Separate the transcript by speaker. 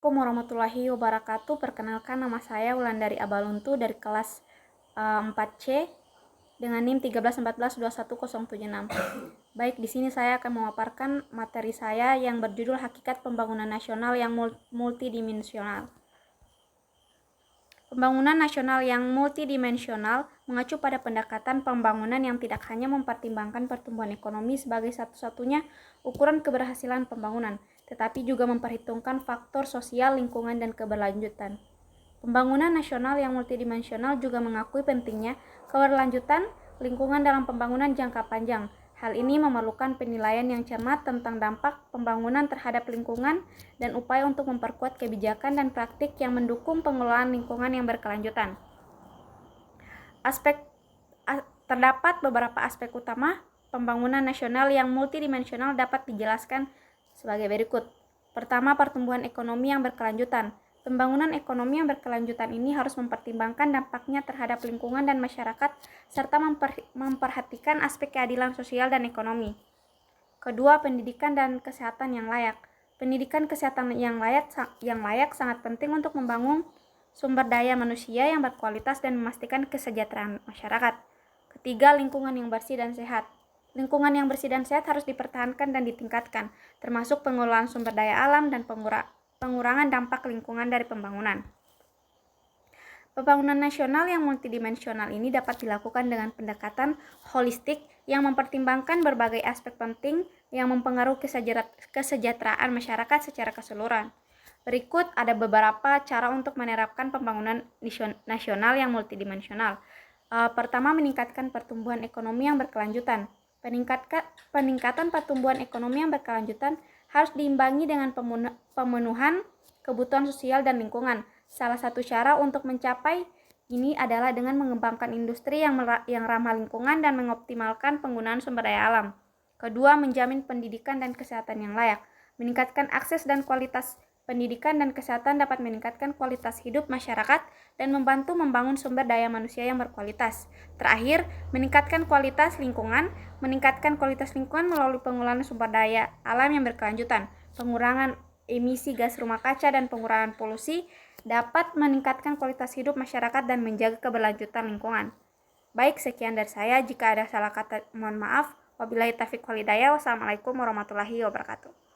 Speaker 1: Assalamualaikum warahmatullahi wabarakatuh. Perkenalkan, nama saya Wulandari Abaluntu dari kelas 4C dengan NIM 1314210076. Baik, di sini saya akan memaparkan materi saya yang berjudul Hakikat Pembangunan Nasional yang Multidimensional. Pembangunan nasional yang multidimensional mengacu pada pendekatan pembangunan yang tidak hanya mempertimbangkan pertumbuhan ekonomi sebagai satu-satunya ukuran keberhasilan pembangunan, tetapi juga memperhitungkan faktor sosial, lingkungan, dan keberlanjutan. Pembangunan nasional yang multidimensional juga mengakui pentingnya keberlanjutan lingkungan dalam pembangunan jangka panjang. Hal ini memerlukan penilaian yang cermat tentang dampak pembangunan terhadap lingkungan dan upaya untuk memperkuat kebijakan dan praktik yang mendukung pengelolaan lingkungan yang berkelanjutan. Terdapat beberapa aspek utama pembangunan nasional yang multidimensional dapat dijelaskan sebagai berikut. Pertama, pertumbuhan ekonomi yang berkelanjutan. Pembangunan ekonomi yang berkelanjutan ini harus mempertimbangkan dampaknya terhadap lingkungan dan masyarakat serta memperhatikan aspek keadilan sosial dan ekonomi. Kedua, pendidikan dan kesehatan yang layak. Pendidikan kesehatan yang layak sangat penting untuk membangun sumber daya manusia yang berkualitas dan memastikan kesejahteraan masyarakat. Ketiga, lingkungan yang bersih dan sehat. Lingkungan yang bersih dan sehat harus dipertahankan dan ditingkatkan, termasuk pengelolaan sumber daya alam dan pengurangan dampak lingkungan dari pembangunan. Pembangunan nasional yang multidimensional ini dapat dilakukan dengan pendekatan holistik yang mempertimbangkan berbagai aspek penting yang mempengaruhi kesejahteraan masyarakat secara keseluruhan. Berikut ada beberapa cara untuk menerapkan pembangunan nasional yang multidimensional. Pertama, meningkatkan pertumbuhan ekonomi yang berkelanjutan. Peningkatan pertumbuhan ekonomi yang berkelanjutan harus diimbangi dengan pemenuhan kebutuhan sosial dan lingkungan. Salah satu cara untuk mencapai ini adalah dengan mengembangkan industri yang ramah lingkungan dan mengoptimalkan penggunaan sumber daya alam. Kedua, menjamin pendidikan dan kesehatan yang layak. Meningkatkan akses dan kualitas pendidikan dan kesehatan dapat meningkatkan kualitas hidup masyarakat dan membantu membangun sumber daya manusia yang berkualitas. Terakhir, meningkatkan kualitas lingkungan. Meningkatkan kualitas lingkungan melalui pengelolaan sumber daya alam yang berkelanjutan, pengurangan emisi gas rumah kaca, dan pengurangan polusi dapat meningkatkan kualitas hidup masyarakat dan menjaga keberlanjutan lingkungan. Baik, sekian dari saya. Jika ada salah kata, mohon maaf. Wabillahi taufiq wal hidayah. Wassalamualaikum warahmatullahi wabarakatuh.